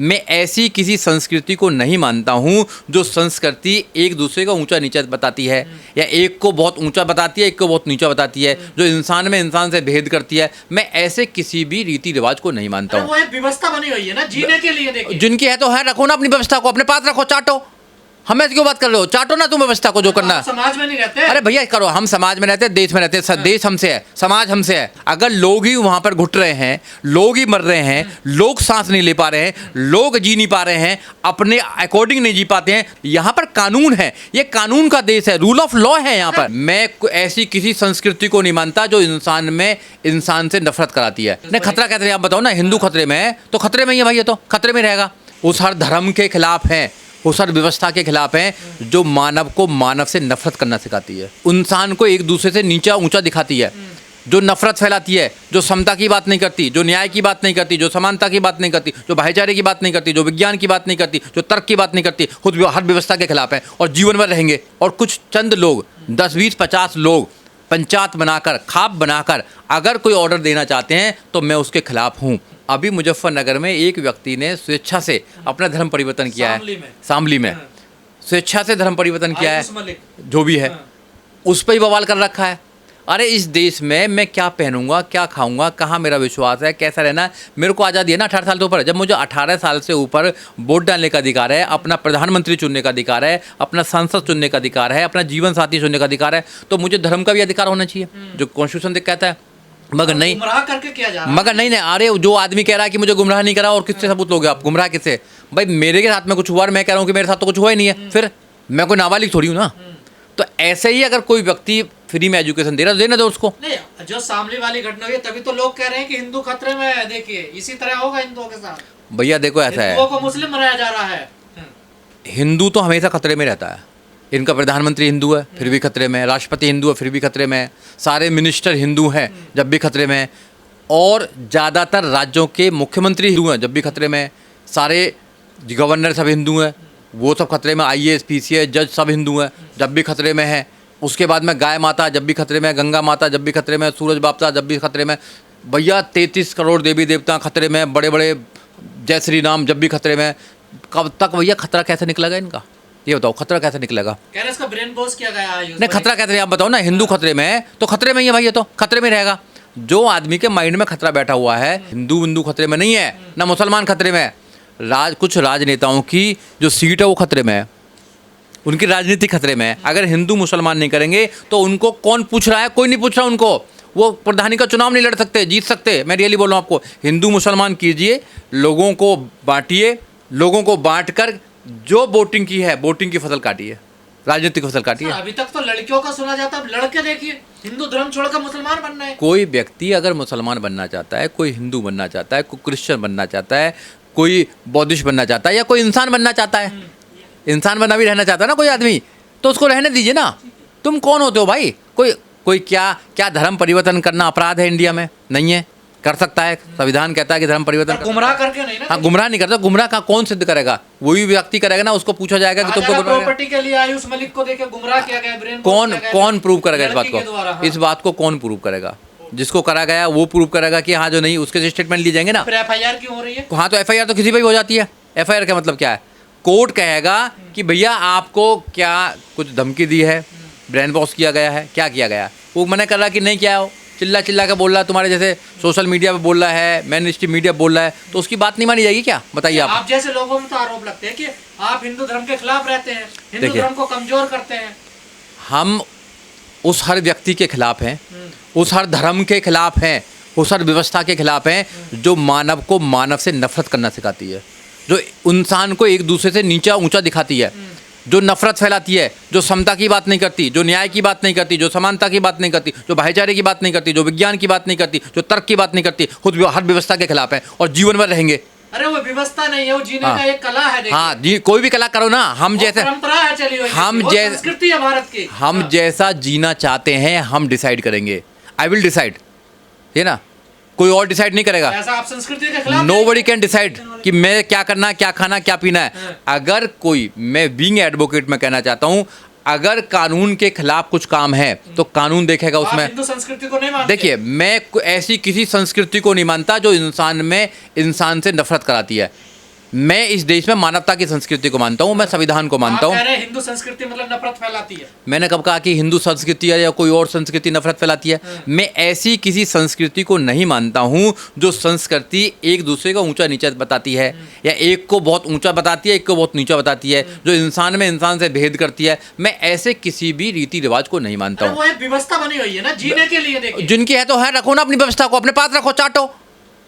मैं ऐसी किसी संस्कृति को नहीं मानता हूँ जो संस्कृति एक दूसरे का ऊंचा नीचा बताती है, या एक को बहुत ऊंचा बताती है, एक को बहुत नीचा बताती है, जो इंसान में इंसान से भेद करती है। मैं ऐसे किसी भी रीति रिवाज को नहीं मानता हूँ। वो एक व्यवस्था बनी हुई है ना जीने के लिए। देखिए जिनकी है तो है, रखो ना अपनी व्यवस्था को, अपने पास रखो, चाटो। हमें क्यों बात कर रहे हो? चाटो ना तुम व्यवस्था को, जो करना है। समाज में नहीं रहते। अरे भैया करो, हम समाज में रहते हैं, देश में रहते हैं, देश हमसे है, समाज हमसे है। अगर लोग ही वहां पर घुट रहे हैं, लोग ही मर रहे हैं, लोग सांस नहीं ले पा रहे हैं, लोग जी नहीं पा रहे हैं, अपने अकॉर्डिंग नहीं जी पाते हैं, यहाँ पर कानून है, ये कानून का देश है, रूल ऑफ लॉ है यहाँ पर। मैं ऐसी किसी संस्कृति को नहीं मानता जो इंसान में इंसान से नफरत कराती है। नहीं, खतरा कहते हैं, आप बताओ ना, हिंदू खतरे में है तो खतरे में ही है भाई, ये तो खतरे में रहेगा। उस हर धर्म के खिलाफ है, उस हर व्यवस्था के खिलाफ है जो मानव को मानव से नफरत करना सिखाती है, इंसान को एक दूसरे से नीचा ऊंचा दिखाती है, जो नफरत फैलाती है, जो समता की बात नहीं करती, जो न्याय की बात नहीं करती, जो समानता की बात नहीं करती, जो भाईचारे की बात नहीं करती, जो विज्ञान की बात नहीं करती, जो तर्क की बात नहीं करती, खुद हर व्यवस्था के खिलाफ है और जीवन भर रहेंगे। और कुछ चंद लोग, 10, 20, 50 लोग पंचायत बनाकर, खाप बनाकर अगर कोई ऑर्डर देना चाहते हैं तो मैं उसके खिलाफ हूँ। अभी मुजफ्फरनगर में एक व्यक्ति ने स्वेच्छा से अपना धर्म परिवर्तन किया है, शामली में स्वेच्छा से धर्म परिवर्तन किया है, जो भी है उस पर ही बवाल कर रखा है। अरे इस देश में मैं क्या पहनूंगा, क्या खाऊंगा, कहाँ मेरा विश्वास है, कैसा रहना है, मेरे को आज़ादी है ना 18 साल से ऊपर। जब मुझे 18 साल से ऊपर वोट डालने का अधिकार है, अपना प्रधानमंत्री चुनने का अधिकार है, अपना सांसद चुनने का अधिकार है, अपना जीवन साथी चुनने का अधिकार है, तो मुझे धर्म का भी अधिकार होना चाहिए, जो कॉन्स्टिट्यूशन कहता है। मगर नहीं, गुमराह करके किया जा रहा है। मगर नहीं, अरे जो आदमी कह रहा है कि मुझे गुमराह नहीं करा, और किससे सबूत लोगे आप? गुमराह किससे? भाई मेरे के साथ में कुछ हुआ और मैं कह रहा हूँ कि मेरे साथ तो कुछ हुआ ही नहीं है, फिर मैं कोई नाबालिग थोड़ी हूँ ना। तो ऐसे ही अगर कोई व्यक्ति फ्री में एजुकेशन दे रहा है, देने दो उसको। नहीं, जो शामली वाली घटना हुई है तभी तो लोग कह रहे हैं कि हिंदू खतरे में है। देखिए इसी तरह होगा हिंदुओं के साथ। भैया देखो, ऐसा है, हिंदुओं को मुस्लिम बनाया जा रहा है। हिंदू तो हमेशा खतरे में रहता है। इनका प्रधानमंत्री हिंदू है फिर भी खतरे में है, राष्ट्रपति हिंदू है फिर भी खतरे में है, सारे मिनिस्टर हिंदू हैं जब भी खतरे में है, और ज़्यादातर राज्यों के मुख्यमंत्री हिंदू हैं जब भी खतरे में है, सारे गवर्नर सब हिंदू हैं, वो सब खतरे में, IAS, PCS, जज सब हिंदू हैं जब भी खतरे में है। उसके बाद में गाय माता जब भी खतरे में, गंगा माता जब भी खतरे में, सूरज बापता जब भी खतरे में, भैया 33 करोड़ देवी देवता खतरे में, बड़े बड़े जय श्री राम जब भी खतरे में। कब तक भैया खतरा कैसे निकलेगा इनका, ये बताओ, खतरा कैसे निकलेगा? कह रहे इसका ब्रेन वॉश किया गया है। नहीं, खतरा कैसे, आप बताओ ना। हिंदू खतरे में है तो खतरे में ही है भाई, ये तो खतरे में रहेगा। जो आदमी के माइंड में खतरा बैठा हुआ है, हिंदू खतरे में नहीं है, ना मुसलमान खतरे में है। कुछ राजनेताओं की जो सीट है वो खतरे में है, उनकी राजनीति खतरे में है। अगर हिंदू मुसलमान नहीं करेंगे तो उनको कौन पूछ रहा है? कोई नहीं पूछ रहा उनको। वो प्रधानी का चुनाव नहीं लड़ सकते, जीत सकते। मैं रियली बोल रहा हूँ आपको, हिंदू मुसलमान कीजिए, लोगों को बांटिए, लोगों को बांट कर जो वोटिंग की है, वोटिंग की फसल काटिए, राजनीतिक फसल काटिए। अभी तक तो लड़कियों का सुना जाता है, अब लड़के देखिए हिंदू धर्म छोड़कर मुसलमान बनना है। कोई व्यक्ति अगर मुसलमान बनना चाहता है, कोई हिंदू बनना चाहता है, कोई क्रिश्चियन बनना चाहता है, कोई बौद्धिस्ट बनना चाहता है, या कोई इंसान बनना चाहता है, इंसान बना भी रहना चाहता है ना कोई आदमी, तो उसको रहने दीजिए ना। तुम कौन होते हो भाई? कोई क्या धर्म परिवर्तन करना अपराध है इंडिया में? नहीं है, कर सकता है, संविधान कहता है कि धर्म परिवर्तन। गुमराह करके नहीं ना। हाँ, गुमराह नहीं करता। गुमराह का कौन सिद्ध करेगा? वही व्यक्ति करेगा ना, उसको पूछा जाएगा कि तुमको प्रॉपर्टी के लिए आयुष मलिक को देके गुमराह किया गया, ब्रेन कौन प्रूव करेगा इस बात को? हाँ। इस बात को कौन प्रूव करेगा? जिसको करा गया वो प्रूव करेगा कि हाँ, जो नहीं उसके स्टेटमेंट लिए जाएंगे ना। फिर FIR क्यों हो रही है? हाँ, तो FIR तो किसी पे भी हो जाती है। FIR का मतलब क्या है? कोर्ट कहेगा कि भैया आपको क्या कुछ धमकी दी है, ब्रेन वॉश किया गया है, क्या किया गया? वो मना कर रहा कि नहीं किया हो, चिल्ला के बोल रहा है, तुम्हारे जैसे सोशल मीडिया पे बोल रहा है, मेन स्ट्रीम मीडिया बोल रहा है, तो उसकी बात नहीं मानी जाएगी क्या? बताइए आप। आप जैसे लोगों में तो आरोप लगते हैं कि आप हिंदू धर्म के खिलाफ रहते हैं, हिंदू धर्म को कमजोर करते हैं। हम उस हर व्यक्ति के खिलाफ हैं, उस हर धर्म के खिलाफ हैं, उस हर व्यवस्था के खिलाफ हैं जो मानव को मानव से नफरत करना सिखाती है, जो इंसान को एक दूसरे से नीचा ऊंचा दिखाती है, जो नफरत फैलाती है, जो समता की बात नहीं करती, जो न्याय की बात नहीं करती, जो समानता की बात नहीं करती, जो भाईचारे की बात नहीं करती, जो विज्ञान की बात नहीं करती, जो तर्क की बात नहीं करती, खुद हर व्यवस्था के खिलाफ है और जीवन भर रहेंगे। अरे वो व्यवस्था नहीं है, वो जीने का एक कला है। हाँ जी, कोई भी कला करो ना। हम जैसे परंपरा है चली हुई, हम जैसे संस्कृति है भारत की, हम जैसा जीना चाहते हैं हम डिसाइड करेंगे। आई विल डिसाइड, ये ना, कोई और डिसाइड नहीं करेगा। ऐसा आप संस्कृति के खिलाफ नोबडी कैन डिसाइड कि मैं क्या करना, क्या खाना, क्या पीना है। अगर कोई, मैं बीइंग एडवोकेट में कहना चाहता हूँ, अगर कानून के खिलाफ कुछ काम है तो कानून देखेगा उसमें। हिंदू संस्कृति को नहीं मानते? देखिए, मैं ऐसी किसी संस्कृति को नहीं मानता जो इंसान में इंसान से नफरत कराती है, मैं इस देश में मानवता की संस्कृति को मानता हूँ, मैं संविधान को मानता आप हूँ। कह रहे हैं हिंदू संस्कृति मतलब नफरत फैलाती है। मैंने कब कहा कि हिंदू संस्कृति या कोई और संस्कृति नफरत फैलाती है? मैं ऐसी किसी संस्कृति को नहीं मानता हूँ जो संस्कृति एक दूसरे का ऊंचा नीचा बताती है, या एक को बहुत ऊंचा बताती है, एक को बहुत नीचा बताती है, जो इंसान में इंसान से भेद करती है। मैं ऐसे किसी भी रीति रिवाज को नहीं मानता हूँ। वो एक व्यवस्था बनी हुई है ना जीने के लिए। देखिए जिनकी है तो है, रखो ना अपनी व्यवस्था को, अपने पास रखो, चाटो।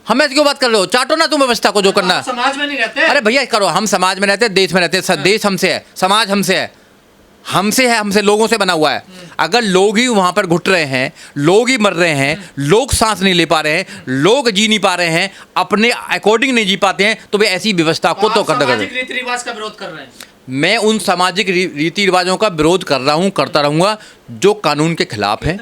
हमें क्यों बात कर रहे हो? चाटो ना तुम व्यवस्था को जो करना आप है। समाज में नहीं रहते। अरे भैया करो, हम समाज में रहते हैं, देश में रहते हैं, देश हमसे है, समाज हमसे है, हमसे लोगों से बना हुआ है। अगर लोग ही वहां पर घुट रहे हैं, लोग ही मर रहे हैं, लोग सांस नहीं ले पा रहे हैं, लोग जी नहीं पा रहे हैं, अपने अकॉर्डिंग नहीं जी पाते हैं, तो वे ऐसी व्यवस्था को तो कर सामाजिक रीति रिवाज का विरोध कर रहे हैं। मैं उन सामाजिक रीति रिवाजों का विरोध कर रहा हूं, करता रहूंगा जो कानून के खिलाफ हैं,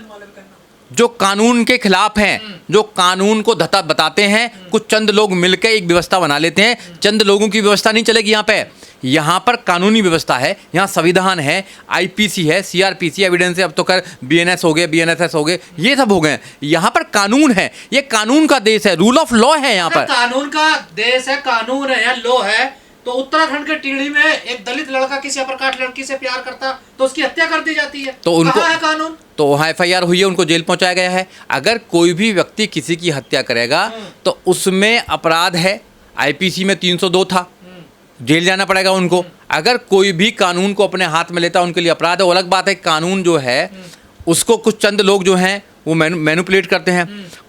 जो कानून के खिलाफ हैं, जो कानून को धता बताते हैं। कुछ चंद लोग मिलकर एक व्यवस्था बना लेते हैं। चंद लोगों की व्यवस्था नहीं चलेगी यहाँ पे। यहाँ पर कानूनी व्यवस्था है, यहाँ संविधान है, आईपीसी है, सीआरपीसी, एविडेंस है, अब तो कर बीएनएस हो गए, बीएनएसएस हो गए, ये सब हो गए। यहाँ पर कानून है, ये कानून का देश है, रूल ऑफ लॉ है यहाँ पर। कानून का देश है, कानून है या लॉ है। तो उत्तराखंड के टीढ़ी में एक दलित लड़का किसी अपरकास्ट लड़की से प्यार करता तो उसकी हत्या कर दी जाती है। तो उनको कहाँ है कानून? तो वहाँ एफआईआर हुई है, उनको जेल पहुंचाया गया है। अगर कोई भी व्यक्ति किसी की हत्या करेगा तो उसमें अपराध है, आईपीसी में 302 था, जेल जाना पड़ेगा उनको। अगर कोई भी कानून को अपने हाथ में लेता उनके लिए अपराध है। वो अलग बात है, कानून जो है उसको कुछ चंद लोग जो हैं वो मैनिपुलेट करते हैं,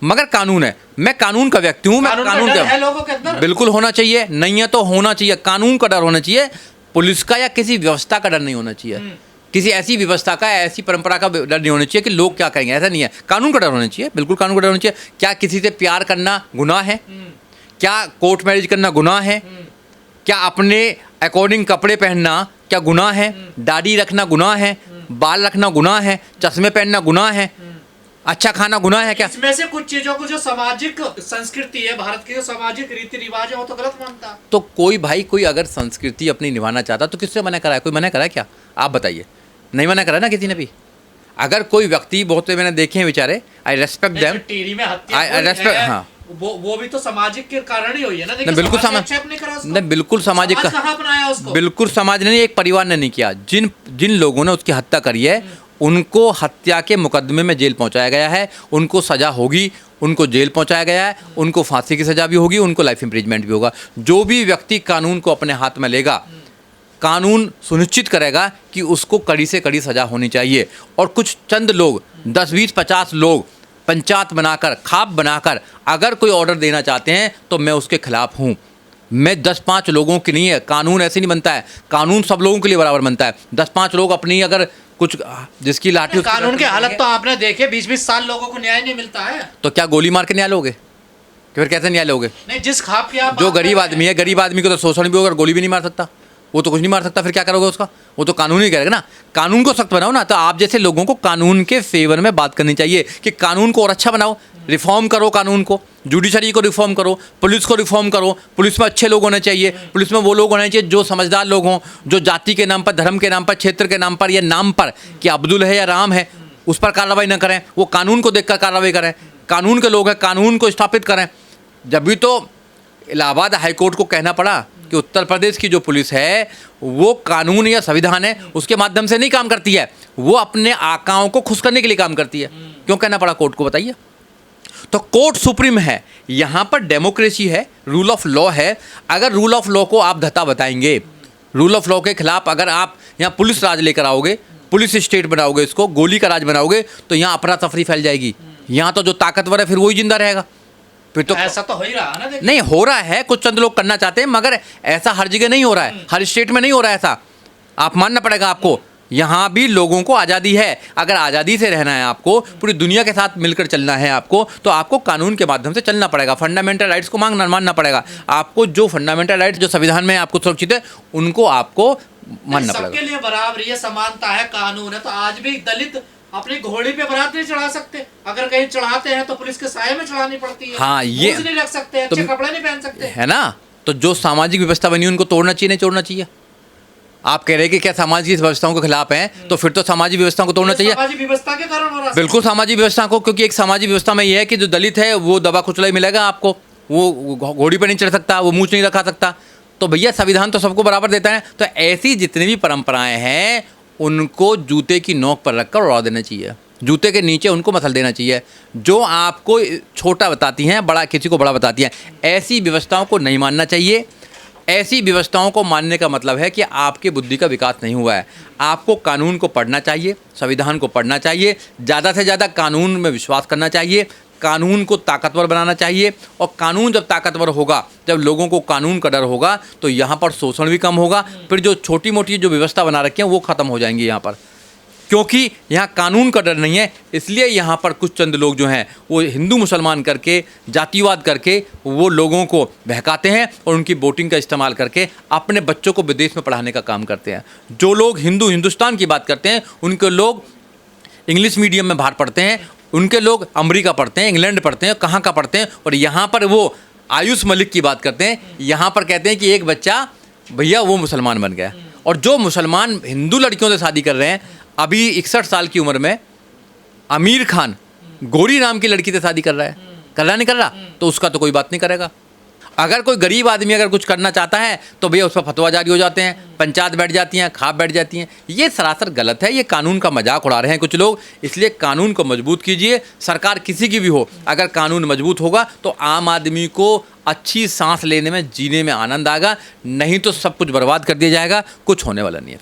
मगर कानून है। मैं कानून का व्यक्ति हूँ, मैं कानून का का है लोगों के अंदर। बिल्कुल होना चाहिए, नहीं है तो होना चाहिए। कानून का डर होना चाहिए, पुलिस का या किसी व्यवस्था का डर नहीं होना चाहिए। किसी ऐसी व्यवस्था का, ऐसी परंपरा का डर नहीं होना चाहिए कि लोग क्या कहेंगे, ऐसा नहीं है। कानून का डर होना चाहिए, बिल्कुल कानून का डर होना चाहिए। क्या किसी से प्यार करना गुनाह है? क्या कोर्ट मैरिज करना गुनाह है? क्या अपने अकॉर्डिंग कपड़े पहनना क्या गुनाह है? दाढ़ी रखना गुनाह है? बाल रखना गुनाह है? चश्मे पहनना गुनाह है? अच्छा खाना गुनाह है क्या? इसमें से कुछ चीजों को जो सामाजिक संस्कृति है भारत की, जो सामाजिक रीति रिवाज है, वो तो गलत मानता है। तो कोई अगर संस्कृति अपनी निभाना चाहता तो किससे मना करा है? कोई मना करा है क्या? आप बताइए। नहीं मना करा ना किसी ने भी। अगर कोई व्यक्ति, बहुत मैंने देखे हैं बेचारे, आई रेस्पेक्ट देम, टीरी में हत्या आई रेस्पेक्ट, हाँ, वो भी तो सामाजिक के कारण ही हुई है ना। देखिए बिल्कुल बिल्कुल सामाजिक का, कहाँ अपनाया उसको? बिल्कुल समाज ने नहीं, एक परिवार ने नहीं किया। जिन लोगों ने उसकी हत्या करी है उनको हत्या के मुकदमे में जेल पहुंचाया गया है, उनको सजा होगी, उनको जेल पहुंचाया गया है, उनको फांसी की सजा भी होगी, उनको लाइफ इम्प्रिजमेंट भी होगा। जो भी व्यक्ति कानून को अपने हाथ में लेगा, कानून सुनिश्चित करेगा कि उसको कड़ी से कड़ी सजा होनी चाहिए। और कुछ चंद लोग, 10, 20, 50 लोग पंचायत बनाकर, खाप बनाकर अगर कोई ऑर्डर देना चाहते हैं तो मैं उसके खिलाफ हूँ। मैं 10-5 लोगों की नहीं है। कानून ऐसे नहीं बनता है, कानून सब लोगों के लिए बराबर बनता है। 10-5 लोग अपनी अगर कुछ, जिसकी लाठी, कानून की हालत तो आपने देखे, 20-20 साल लोगों को न्याय नहीं मिलता है। तो क्या गोली मार के न्याय लोगे? फिर कैसे न्याय लोगे? नहीं, जिस खाप की आप जो गरीब आदमी है, गरीब आदमी को तो शोषण भी होगा, गोली भी नहीं मार सकता, वो तो कुछ नहीं मार सकता, फिर क्या करोगे उसका? वो तो कानून ही करेगा ना। कानून को सख्त बनाओ ना। तो आप जैसे लोगों को कानून के फेवर में बात करनी चाहिए कि कानून को और अच्छा बनाओ, रिफॉर्म करो कानून को, जुडिशरी को रिफॉर्म करो, पुलिस को रिफॉर्म करो। पुलिस में अच्छे लोग होने चाहिए, पुलिस में वो लोग होने चाहिए जो समझदार लोग हों, जो जाति के नाम पर, धर्म के नाम पर, क्षेत्र के नाम पर या नाम पर कि अब्दुल है या राम है उस पर कार्रवाई न करें, वो कानून को देखकर कार्रवाई करें। कानून के लोग हैं, कानून को स्थापित करें। जब भी तो इलाहाबाद हाईकोर्ट को कहना पड़ा कि उत्तर प्रदेश की जो पुलिस है वो कानून या संविधान है उसके माध्यम से नहीं काम करती है, वो अपने आकाओं को खुश करने के लिए काम करती है। क्यों कहना पड़ा कोर्ट को, बताइए? तो कोर्ट सुप्रीम है, यहाँ पर डेमोक्रेसी है, रूल ऑफ लॉ है। अगर रूल ऑफ लॉ को आप धता बताएंगे, रूल ऑफ लॉ के खिलाफ अगर आप यहाँ पुलिस राज लेकर आओगे, पुलिस स्टेट बनाओगे, इसको गोली का राज बनाओगे, तो यहाँ अफरा तफरी फैल जाएगी। यहाँ तो जो ताकतवर है फिर वही जिंदा रहेगा। फिर तो ऐसा तो हो ही रहा है ना। नहीं हो रहा है, कुछ चंद लोग करना चाहते हैं, मगर ऐसा हर जगह नहीं हो रहा है, हर स्टेट में नहीं हो रहा है ऐसा। आप मानना पड़ेगा आपको। यहाँ भी लोगों को आज़ादी है। अगर आज़ादी से रहना है आपको, पूरी दुनिया के साथ मिलकर चलना है आपको, तो आपको कानून के माध्यम से चलना पड़ेगा। फंडामेंटल राइट्स को मानना पड़ेगा आपको। जो फंडामेंटल राइट्स जो संविधान में आपको सुरक्षित है उनको आपको मानना पड़ेगा। सबके लिए बराबरी है, समानता है, कानून है। तो आज भी दलित अपनी घोड़ी पे बारात नहीं चढ़ा सकते। अगर कहीं चढ़ाते हैं तो पुलिस के साये में चढ़ानी पड़ती है। हाँ, ये नहीं रख सकते, अच्छे कपड़े नहीं पहन सकते, है ना। तो जो सामाजिक व्यवस्था बनी उनको तोड़ना चाहिए, नहीं तोड़ना चाहिए? आप कह रहे हैं कि क्या सामाजिक व्यवस्थाओं के खिलाफ हैं, तो फिर तो सामाजिक व्यवस्था को तोड़ना चाहिए। सामाजिक व्यवस्था के कारण हो रहा है। बिल्कुल सामाजिक व्यवस्था को, क्योंकि एक सामाजिक व्यवस्था में ये है कि जो दलित है वो दबा कुचला ही मिलेगा आपको। वो घोड़ी पर नहीं चढ़ सकता, वो मूंछ नहीं रखा सकता, तो भैया संविधान तो सबको बराबर देता है। तो ऐसी जितनी भी परंपराएं हैं उनको जूते की नोक पर रखकर उड़ा देना चाहिए, जूते के नीचे उनको मसल देना चाहिए। जो आपको छोटा बताती हैं, बड़ा किसी को बड़ा बताती हैं, ऐसी व्यवस्थाओं को नहीं मानना चाहिए। ऐसी व्यवस्थाओं को मानने का मतलब है कि आपके बुद्धि का विकास नहीं हुआ है। आपको कानून को पढ़ना चाहिए, संविधान को पढ़ना चाहिए, ज़्यादा से ज़्यादा कानून में विश्वास करना चाहिए, कानून को ताकतवर बनाना चाहिए। और कानून जब ताकतवर होगा, जब लोगों को कानून का डर होगा, तो यहाँ पर शोषण भी कम होगा। फिर जो छोटी मोटी जो व्यवस्था बना रखी है वो ख़त्म हो जाएंगी यहाँ पर, क्योंकि यहाँ कानून का डर नहीं है। इसलिए यहाँ पर कुछ चंद लोग जो हैं वो हिंदू मुसलमान करके, जातिवाद करके वो लोगों को बहकाते हैं और उनकी वोटिंग का इस्तेमाल करके अपने बच्चों को विदेश में पढ़ाने का काम करते हैं। जो लोग हिंदुस्तान की बात करते हैं उनके लोग इंग्लिश मीडियम में बाहर पढ़ते हैं, उनके लोग अमेरिका पढ़ते हैं, इंग्लैंड पढ़ते हैं, कहाँ का पढ़ते हैं। और यहाँ पर वो आयुष मलिक की बात करते हैं, यहाँ पर कहते हैं कि एक बच्चा भैया वो मुसलमान बन गया। और जो मुसलमान हिंदू लड़कियों से शादी कर रहे हैं, अभी 61 साल की उम्र में आमिर खान गोरी नाम की लड़की से शादी कर रहा है, कर रहा नहीं कर रहा, तो उसका तो कोई बात नहीं करेगा। अगर कोई गरीब आदमी अगर कुछ करना चाहता है तो भैया उस पर फतवा जारी हो जाते हैं, पंचायत बैठ जाती हैं, खाप बैठ जाती हैं। ये सरासर गलत है, ये कानून का मजाक उड़ा रहे हैं कुछ लोग। इसलिए कानून को मजबूत कीजिए, सरकार किसी की भी हो, अगर कानून मजबूत होगा तो आम आदमी को अच्छी सांस लेने में, जीने में आनंद आएगा। नहीं तो सब कुछ बर्बाद कर दिया जाएगा, कुछ होने वाला नहीं है।